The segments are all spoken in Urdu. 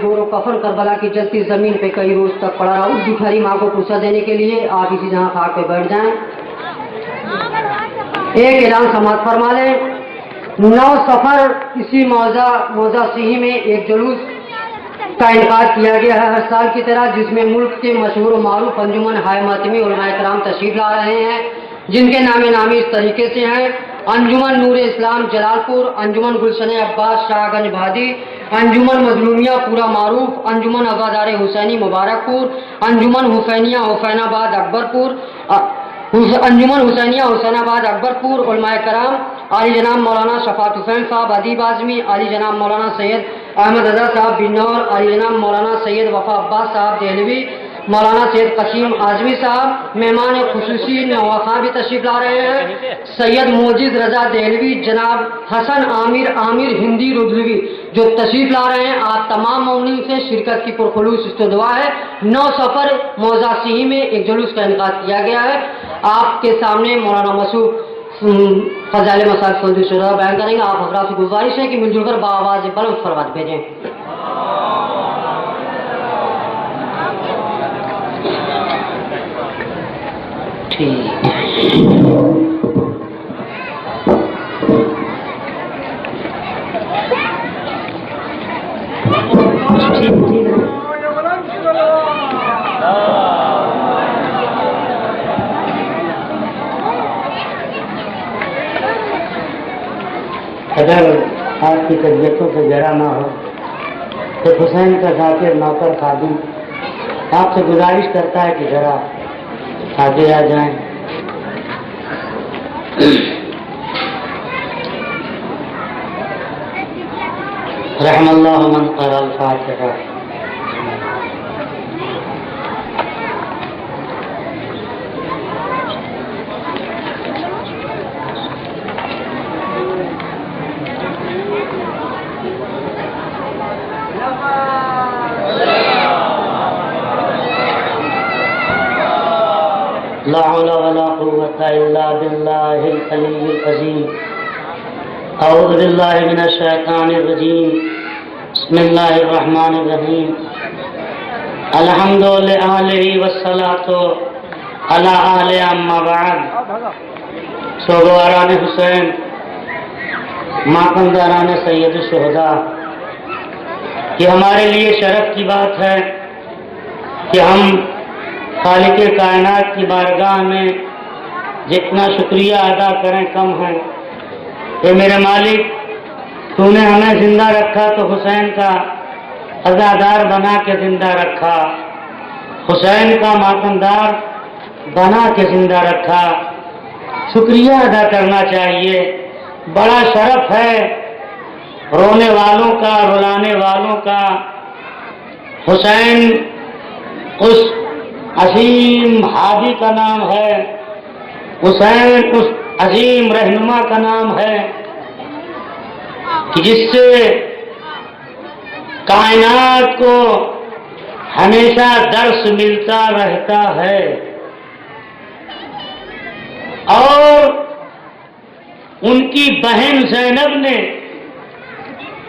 گور و کفن کربلا کی جلتی زمین پہ کئی روز تک پڑا رہا. اس بھکاری ماں کو پوچھا دینے کے لیے آپ اسی جہاں خاک پہ بیٹھ جائیں. ایک اعلان سماعت فرما لیں. 9 سفر اسی موضع صحیح میں ایک جلوس کا انعقاد کیا گیا ہے ہر سال کی طرح، جس میں ملک کے مشہور و معروف انجمن ہائے ماتمی علماء کرام تشریف لا رہے ہیں، جن کے نامی اس طریقے سے ہیں: انجمن نور اسلام جلال پور، انجمن گلشن عباس شاہ گنج بھادی، انجمن مظلومیہ پورا معروف، انجمن عزادار حسینی مبارک پور، انجمن حسینیہ حسین آباد اکبر پور، انجمن حسینیہ حسین آباد اکبر پور. علماء کرام عالی جناب مولانا شفاعت حسین صاحب ادیب اعظمی، عالی جناب مولانا سید احمد رضا صاحب بنور، عالی جناب مولانا سید وفا عباس صاحب دہلوی، مولانا سید قسیم اعظمی صاحب. مہمان خصوصی نواخواں بھی تشریف لا رہے ہیں: سید موجز رضا دہلوی، جناب حسن عامر ہندی ردلوی جو تشریف لا رہے ہیں. آپ تمام مومنین سے شرکت کی پرخلوص استدعا ہے. 9 سفر موضع صحیح میں ایک جلوس کا انعقاد کیا گیا ہے. آپ کے سامنے مولانا مسعود فضائل مسائل فضل شرح بیان کریں گے. آپ حضرات سے گزارش ہے کہ مل جل کر بآواز بلند فروات بھیجیں. اگر آپ کی طبیعتوں سے جرا نہ ہو تو حسین کا ذاکر نوکر خادم آپ سے گزارش کرتا ہے کہ ذرا آگے آ جائیں. رحم اللہ من قرأ الفاتحہ. لا حول ولا قوة إلا بالله العلي العظيم. أعوذ بالله من الشيطان الرجيم. بسم الله الرحمن الرحيم. الحمد لله والصلاة على آله أما بعد. سوگواران حسین، ماتمداران سید الشہداء، یہ ہمارے لیے شرف کی بات ہے کہ ہم خالق کائنات کی بارگاہ میں جتنا شکریہ ادا کریں کم ہے. کہ میرے مالک، تو نے ہمیں زندہ رکھا تو حسین کا عزادار بنا کے زندہ رکھا، حسین کا ماتمدار بنا کے زندہ رکھا. شکریہ ادا کرنا چاہیے. بڑا شرف ہے رونے والوں کا، رلانے والوں کا. حسین اس عظیم ہادی کا نام ہے، حسین اس عظیم رہنما کا نام ہے کہ جس سے کائنات کو ہمیشہ درس ملتا رہتا ہے. اور ان کی بہن زینب نے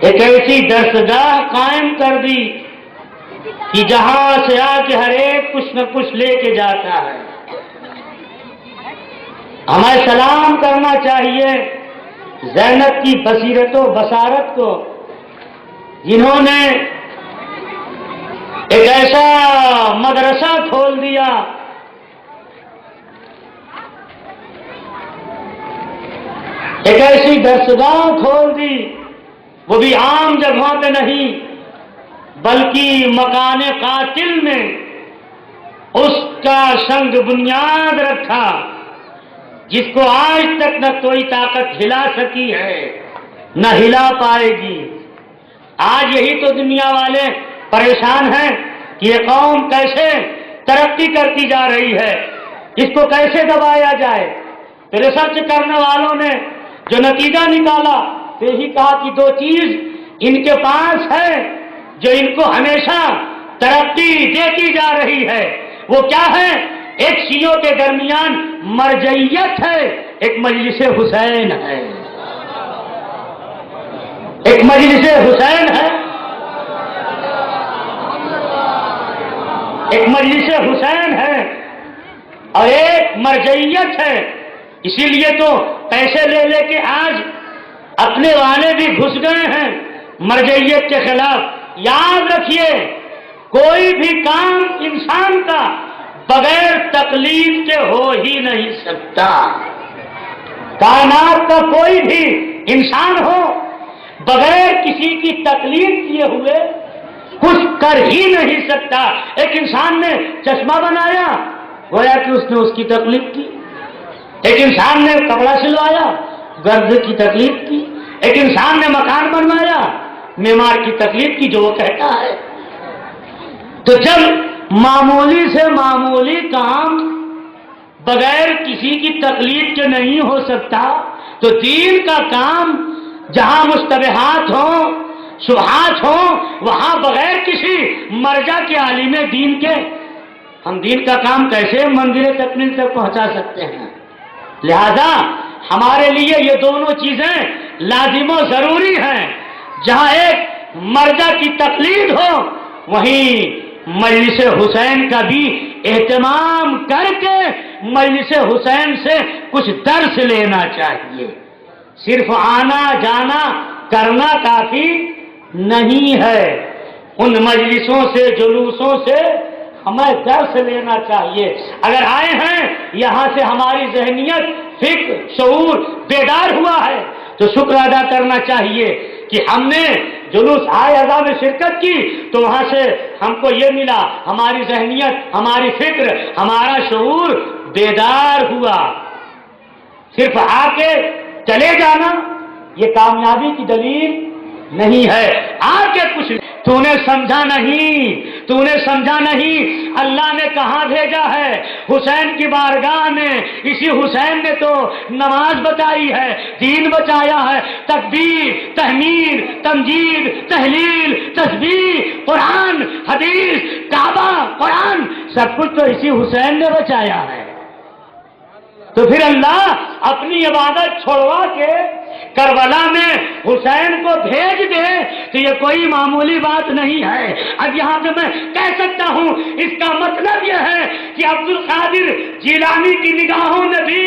ایک ایسی درسگاہ قائم کر دی کہ جہاں سے آ کے ہر ایک کچھ نہ کچھ لے کے جاتا ہے. ہمیں سلام کرنا چاہیے زینب کی بصیرت و بصارت کو، جنہوں نے ایک ایسا مدرسہ کھول دیا، ایک ایسی درسگاہ کھول دی، وہ بھی عام جگہوں پہ نہیں بلکہ مکان قاتل میں اس کا سنگ بنیاد رکھا، جس کو آج تک نہ کوئی طاقت ہلا سکی ہے نہ ہلا پائے گی. آج یہی تو دنیا والے پریشان ہیں کہ یہ قوم کیسے ترقی کرتی جا رہی ہے، اس کو کیسے دبایا جائے. تو ریسرچ کرنے والوں نے جو نتیجہ نکالا تو یہی کہا کہ 2 چیز ان کے پاس ہے جو ان کو ہمیشہ ترقی دیتی جا رہی ہے. وہ کیا ہے؟ ایک شیعوں کے درمیان مرجعیت ہے، ایک مجلس حسین ہے. ایک مجلس حسین ہے. ایک مجلس حسین ہے اور ایک مرجعیت ہے. اسی لیے تو پیسے لے لے کے آج اپنے والے بھی گھس گئے ہیں مرجعیت کے خلاف. یاد رکھیے کوئی بھی کام انسان کا بغیر تقلید کے ہو ہی نہیں سکتا. کائنات کا کوئی بھی انسان ہو بغیر کسی کی تقلید کیے ہوئے کچھ کر ہی نہیں سکتا. ایک انسان نے چشمہ بنایا گویا کہ اس نے اس کی تقلید کی. ایک انسان نے کپڑا سلوایا گرد کی تقلید کی. ایک انسان نے مکان بنوایا معمار کی تقلید کی جو وہ کہتا ہے. تو جب معمولی سے معمولی کام بغیر کسی کی تقلید کے نہیں ہو سکتا تو دین کا کام جہاں مشتبہات ہوں شبہات ہوں وہاں بغیر کسی مرجع کے عالم دین کے ہم دین کا کام کیسے منزل تکمیل تک پہنچا سکتے ہیں. لہذا ہمارے لیے یہ دونوں چیزیں لازم و ضروری ہیں. جہاں ایک مرجع کی تقلید ہو وہیں مجلس حسین کا بھی اہتمام کر کے مجلس حسین سے کچھ درس لینا چاہیے. صرف آنا جانا کرنا کافی نہیں ہے. ان مجلسوں سے جلوسوں سے ہمیں درس لینا چاہیے. اگر آئے ہیں یہاں سے ہماری ذہنیت فکر شعور بیدار ہوا ہے تو شکر ادا کرنا چاہیے کہ ہم نے جلوس آئے اعضاء میں شرکت کی تو وہاں سے ہم کو یہ ملا ہماری ذہنیت ہماری فکر ہمارا شعور بیدار ہوا. صرف آ کے چلے جانا یہ کامیابی کی دلیل نہیں ہے. آ کے کچھ تو نے سمجھا نہیں اللہ نے کہاں بھیجا ہے حسین کی بارگاہ میں. اسی حسین نے تو نماز بتائی ہے دین بچایا ہے. تکبیر تحمید تمجید تحلیل تسبیح قرآن حدیث کعبہ قرآن سب کچھ تو اسی حسین نے بچایا ہے. تو پھر اللہ اپنی عبادت چھوڑوا کے کربلا میں حسین کو بھیج دے تو یہ کوئی معمولی بات نہیں ہے. اب یہاں سے میں کہہ سکتا ہوں اس کا مطلب یہ ہے کہ عبد القادر جیلانی کی نگاہوں میں بھی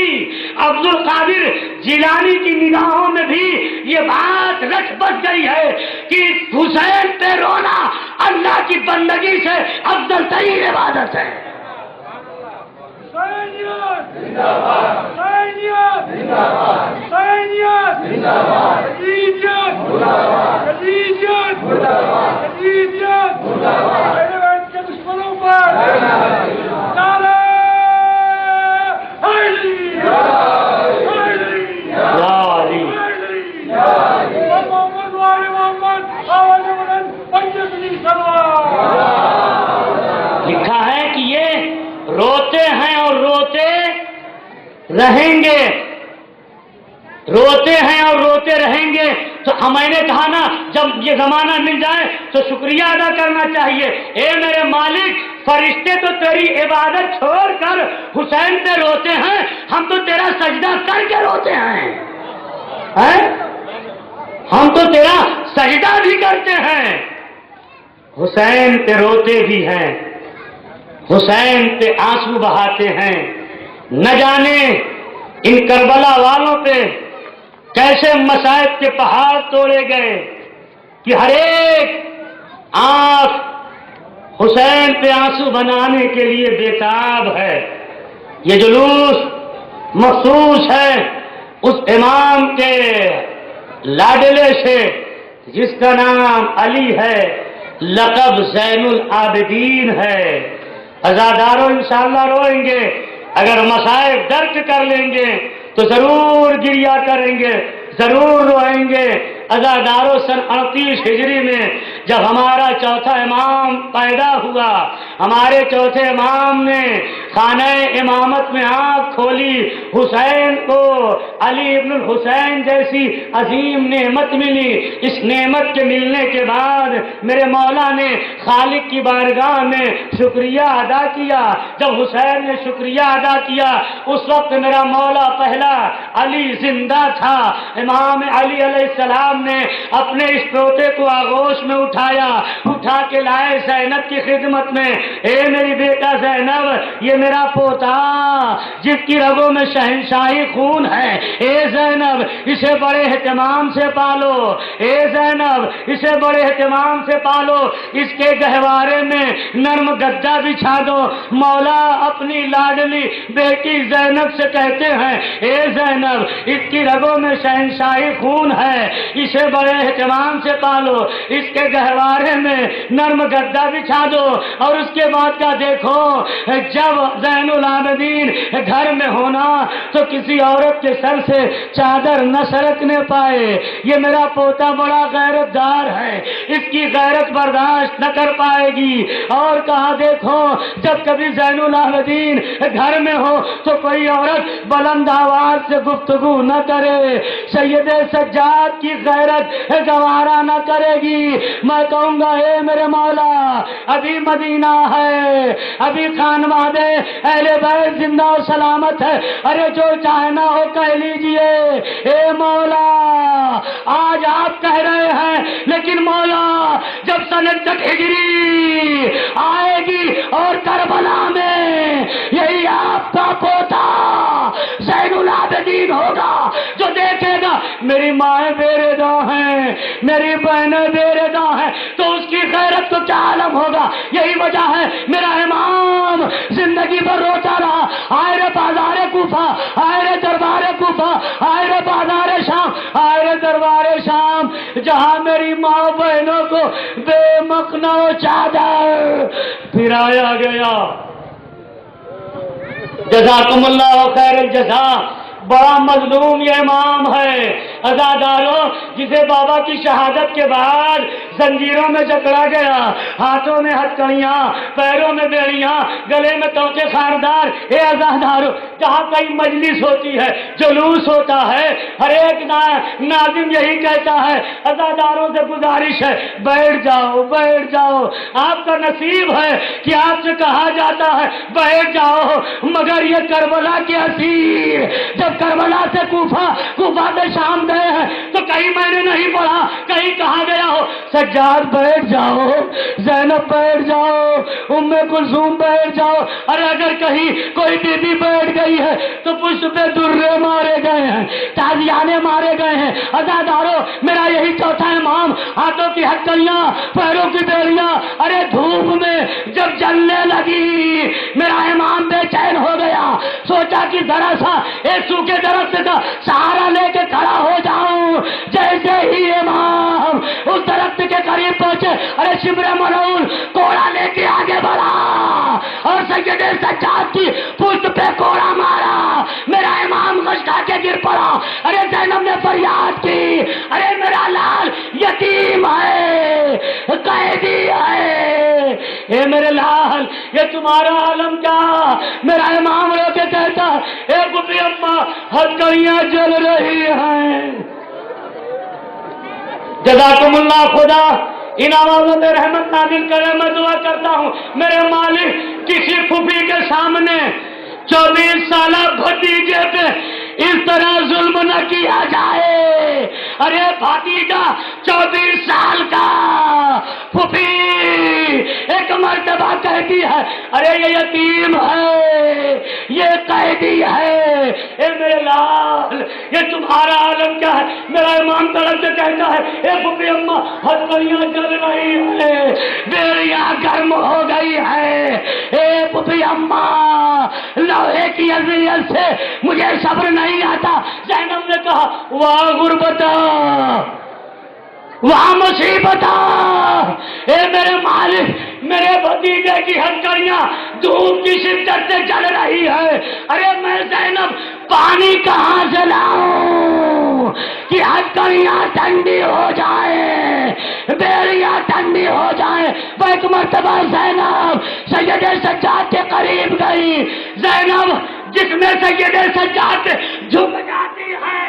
یہ بات رچ بس گئی ہے کہ حسین پہ رونا اللہ کی بندگی سے افضل ترین عبادت ہے. لکھا ہے کہ یہ روتے ہیں اور روتے رہیں گے. تو میں نے کہا نا جب یہ زمانہ مل جائے تو شکریہ ادا کرنا چاہیے. اے میرے مالک فرشتے تو تیری عبادت چھوڑ کر حسین پہ روتے ہیں ہم تو تیرا سجدہ کر کے روتے ہیں. ہم تو تیرا سجدہ بھی کرتے ہیں. حسین پہ روتے بھی ہیں حسین پہ آنسو بہاتے ہیں. نہ جانے ان کربلا والوں پہ کیسے مصائب کے پہاڑ توڑے گئے کہ ہر ایک آنکھ حسین پہ آنسو بنانے کے لیے بےتاب ہے. یہ جلوس مخصوص ہے اس امام کے لاڈلے سے جس کا نام علی ہے لقب زین العابدین ہے. عزاداروں انشاءاللہ روئیں گے اگر مصائب درک کر لیں گے تو ضرور گریہ کریں گے ضرور روئیں گے. عزاداروں سن 38 ہجری میں جب ہمارا چوتھا امام پیدا ہوا ہمارے چوتھے امام نے خانہ امامت میں آنکھ کھولی. حسین کو علی ابن الحسین جیسی عظیم نعمت ملی. اس نعمت کے ملنے کے بعد میرے مولا نے خالق کی بارگاہ میں شکریہ ادا کیا. جب حسین نے شکریہ ادا کیا اس وقت میرا مولا پہلا علی زندہ تھا. امام علی علیہ السلام نے اپنے اس پوتے کو آغوش میں اٹھایا، اٹھا کے لائے زینب کی خدمت میں. اے میری بیٹا زینب، یہ میرا پوتا جس کی رگوں میں شہنشاہی خون ہے، اے زینب اسے بڑے اہتمام سے پالو. اے زینب اسے بڑے اہتمام سے پالو، اس کے گہوارے میں نرم گدا بچھا دو. مولا اپنی لاڈلی بیٹی زینب سے کہتے ہیں اے زینب اس کی رگوں میں شہنشاہی خون ہے، اسے بڑے اہتمام سے پالو، اس کے گہوارے میں نرم گدا بچھا دو. اور اس کے بعد کا دیکھو، جب زین العابدین گھر میں ہونا تو کسی عورت کے سر سے چادر نہ سرکنے پائے. یہ میرا پوتا بڑا غیرت دار ہے، اس کی غیرت برداشت نہ کر پائے گی. اور کہا دیکھو جب کبھی زین العابدین گھر میں ہو تو کوئی عورت بلند آواز سے گفتگو نہ کرے، سید سجاد کی غیرت گوارا نہ کرے گی. میں کہوں گا اے میرے مولا ابھی مدینہ ہے، ابھی خانواد اہل بیت زندہ و سلامت ہے، ارے جو چاہنا ہو کہہ لیجئے. اے مولا آج آپ کہہ رہے ہیں، لیکن مولا جب سنت تک ہجری آئے گی اور کربلا میں یہی آپ کا پوتا زین العابدین ہوگا جو دیکھے گا میری مائیں بے رضا ہیں، میری بہنیں بے رضا ہیں، تو اس کی غیرت کو کیا عالم ہوگا. یہی وجہ ہے میرا امام زندگی بھر روتا رہا، آئے رے بازار کوفہ، آئے رے دربار کوفہ، آئے رے بازار شام، آئے رے دربار شام، جہاں میری ماں بہنوں کو بے مقنا و چادر پھرایا گیا. جزاکم اللہ خیر الجزا. بڑا مظلوم یہ امام ہے عزاداروں، جسے بابا کی شہادت کے بعد زنجیروں میں جکڑا گیا، ہاتھوں میں ہتھکڑیاں، پیروں میں بیڑیاں، گلے میں توقے خاردار. اے عزاداروں، جہاں کئی مجلس ہوتی ہے، جلوس ہوتا ہے، ہر ایک ناظم یہی کہتا ہے عزاداروں سے گزارش ہے بیٹھ جاؤ بیٹھ جاؤ. آپ کا نصیب ہے کہ آپ سے کہا جاتا ہے بیٹھ جاؤ، مگر یہ کربلا کے اسیر جب کربلا سے کوفہ سے شام گئے ہیں تو کہیں میں نے نہیں پڑھا، کہیں کہا گیا ہو سجاد بیٹھ جاؤ، زینب بیٹھ جاؤ، ام کلثوم بیٹھ جاؤ. ارے اگر کہیں کوئی بی بی بیٹھ گئی ہے تو پشت پہ درے مارے گئے ہیں، تازیانے مارے گئے ہیں. عزاداروں میرا یہی چوتھا امام، ہاتھوں کی ہتھکڑیاں، پیروں کی بیڑیاں، ارے دھوپ میں جب جلنے لگی میرا امام بے چین ہو گیا. سوچا کہ ذرا سا ایک سوکھے درخت کا سہارا لے کے کھڑا ہو جاؤں. جیسے ہی امام اس درخت کے قریب پہنچے، ارے شبر ملعون کوڑا لے کے آگے بڑھا اور سید سجاد کی پشت پہ کوڑا مارا. میرا امام غشا کے گر پڑا. ارے زینب نے فریاد کی، ارے میرا لال یتیم ہے، قیدی ہے. اے میرے لال یہ تمہارا عالم کیا؟ میرا امام رو کے کہتا اے گپی اماں ہتھکڑیاں جل رہی ہیں. جزاکم اللہ، خدا ان آوازوں پہ رحمت نازل کرے. میں دعا کرتا ہوں میرے مالک کسی پھوپھی کے سامنے 24 سالہ بھتیجے پہ اس طرح ظلم نہ کیا جائے. ارے بھتیجا 24 سال کا، پھوپھی ایک مرتبہ کہتی ہے ارے یہ یتیم ہے، یہ قیدی ہے. اے میرے لال یہ تمہارا عالم کیا ہے؟ میرا امام طرف سے کہتا ہے اے پھوپھی اماں ہتھکڑیاں جل رہی ہے، بیڑیاں گرم ہو گئی ہے. اے پھوپھی اماں لوہے کی اذیت سے مجھے صبر نہیں آتا. زینب نے کہا واہ غربتا، واہ مصیبتا، اے میرے مالک میرے بھتیجے کی ہتھکڑیاں دھوپ کی شدت سے جل رہی ہے. ارے میں زینب پانی کہاں سے لاؤں کہ ہتھکڑیاں ٹھنڈی ہو جائیں، بیڑیاں ٹھنڈی ہو جائیں. وہ ایک مرتبہ زینب سید سجاد کے قریب گئی. زینب جس میں سید سجاد جھک جاتی ہے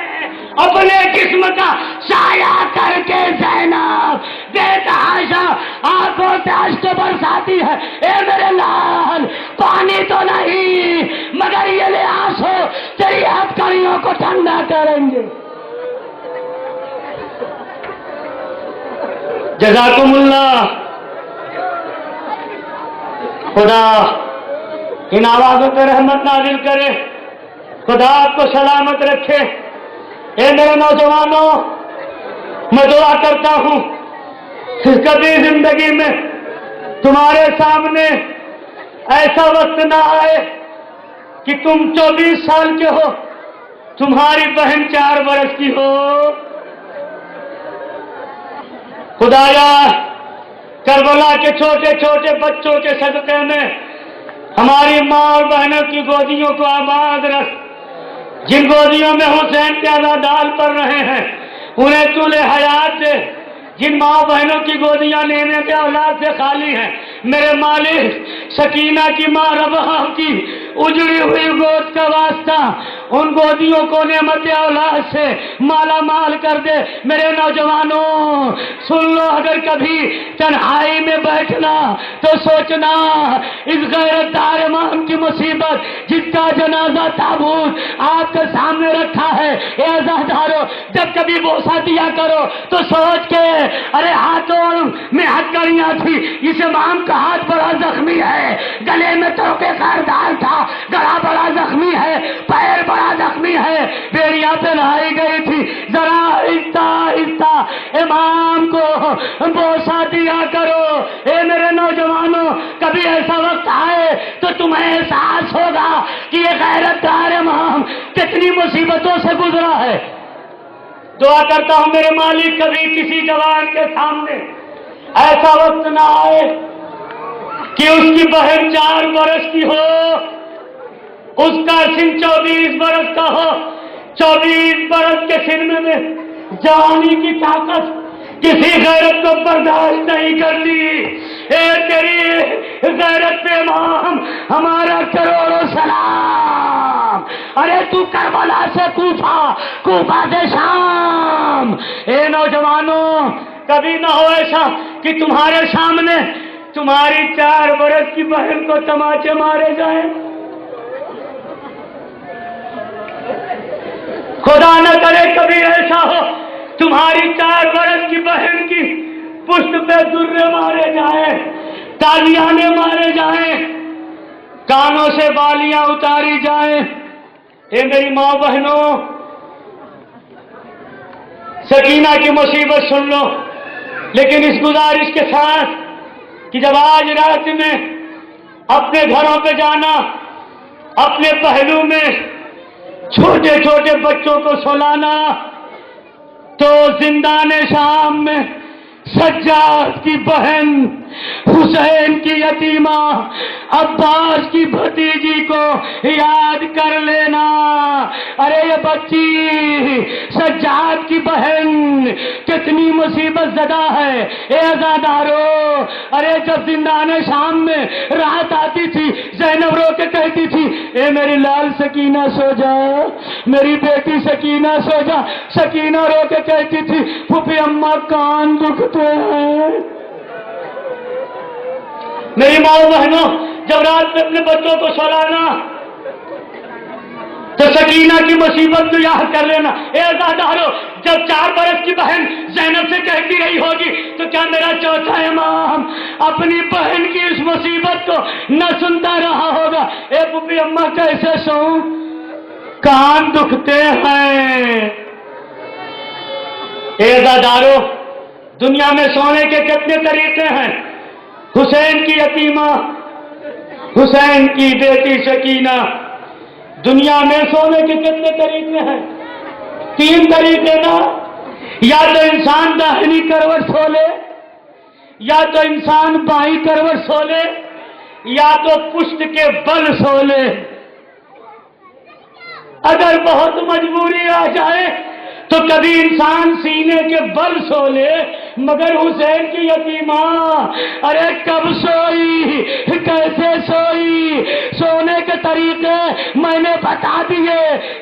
اپنے جسم کا سایہ کر کے زینب بے تحاشا آنکھوں سے اشک برساتی ہے. اے میرے لال پانی تو نہیں مگر یہ لحاظ ہو تیری ہتھکڑیوں کو ٹھنڈا کریں گے. جزاکم اللہ. خدا ان آوازوں پہ رحمت نازل کرے. خدا آپ کو سلامت رکھے. اے میرے نوجوانوں، میں دعا کرتا ہوں کبھی زندگی میں تمہارے سامنے ایسا وقت نہ آئے کہ تم 24 سال کے ہو، تمہاری بہن 4 برس کی ہو. خدایا کربلا کے چھوٹے چھوٹے بچوں کے صدقے میں ہماری ماں اور بہنوں کی گودیوں کو آباد رکھ. جن گودیوں میں حسین کے اعزادال پڑ رہے ہیں انہیں طول حیات دے. جن ماں بہنوں کی گودیاں لینے کے اولاد سے خالی ہیں، میرے مالک سکینہ کی ماں ربہ کی اجڑی ہوئی گود کا واسطہ ان گودیوں کو نعمت اولاد سے مالا مال کر دے. میرے نوجوانوں سن لو، اگر کبھی تنہائی میں بیٹھنا تو سوچنا اس غیرت دار امام کی مصیبت جس کا جنازہ تابوت آپ کے سامنے رکھا ہے. اے عزادارو، جب کبھی بوسہ دیا کرو تو سوچ کے ارے ہاتھوں میں ہتھکڑیاں تھی، اس امام کا ہاتھ بڑا زخمی ہے، گلے میں توقع کاردار تھا، گلا بڑا زخمی ہے، پیر بڑا زخمی ہے، بیڑیاں پہنائی گئی تھی. ذرا آہستہ آہستہ امام کو بوسہ دیا کرو. اے میرے نوجوانوں، کبھی ایسا وقت آئے تو تمہیں احساس ہوگا کہ یہ غیرت دار امام کتنی مصیبتوں سے گزرا ہے. دعا کرتا ہوں میرے مالک کبھی کسی جوان کے سامنے ایسا وقت نہ آئے کہ اس کی بہن 4 برس کی ہو، اس کا سن 24 برس کا ہو. 24 برس کے سن میں جوانی کی طاقت کسی غیرت کو برداشت نہیں کرتی. اے تیری غیرت پہ امام ہمارا کروڑوں سلام. ارے تو کربلا سے کوفہ، کوفہ سے شام. اے نوجوانوں، کبھی نہ ہو ایسا کہ تمہارے سامنے تمہاری 4 برس کی بہن کو تماچے مارے جائیں. خدا نہ کرے کبھی ایسا ہو تمہاری 4 برس کی بہن کی پشت پہ درے مارے جائیں، تالیانے مارے جائیں، کانوں سے بالیاں اتاری جائیں. اے میری ماں بہنوں، سکینہ کی مصیبت سن لو، لیکن اس گزارش کے ساتھ کہ جب آج رات میں اپنے گھروں پہ جانا، اپنے پہلو میں چھوٹے چھوٹے بچوں کو سلانا، تو زندان شام میں سجاد کی بہن، حسین کی یتیمہ، عباس کی بھتیجی کو یاد کر لینا. ارے یہ بچی سجاد کی بہن کتنی مصیبت زدہ ہے. اے عزادارو، ارے جب زندان شام میں رات آتی تھی زینب رو کے کہتی تھی اے میری لال سکینہ سو جا، میری بیٹی سکینہ سو جا. سکینہ رو کے کہتی تھی پھوپھی اماں کان دکھتے ہیں. میری ماں بہنوں، جب رات میں اپنے بچوں کو سلانا تو سکینہ کی مصیبت کو یاد کر لینا. اے عزادارو، جب 4 برس کی بہن زینب سے کہتی رہی ہوگی تو کیا میرا چوتھا امام اپنی بہن کی اس مصیبت کو نہ سنتا رہا ہوگا؟ اے پھوپھی اماں کیسے سوؤں، کان دکھتے ہیں. اے عزادارو، دنیا میں سونے کے کتنے طریقے ہیں. حسین کی یتیمہ، حسین کی بیٹی سکینہ، دنیا میں سونے کے کتنے طریقے ہیں؟ 3 طریقے نا. یا تو انسان داہنی کروٹ سو لے، یا تو انسان بائیں کروٹ سو لے، یا تو پشت کے بل سو لے. اگر بہت مجبوری آ جائے تو کبھی انسان سینے کے بل سو لے، مگر حسین کی یتیمہ ارے کب سوئی، کیسے سوئی؟ سونے کے طریقے میں نے بتا دیے.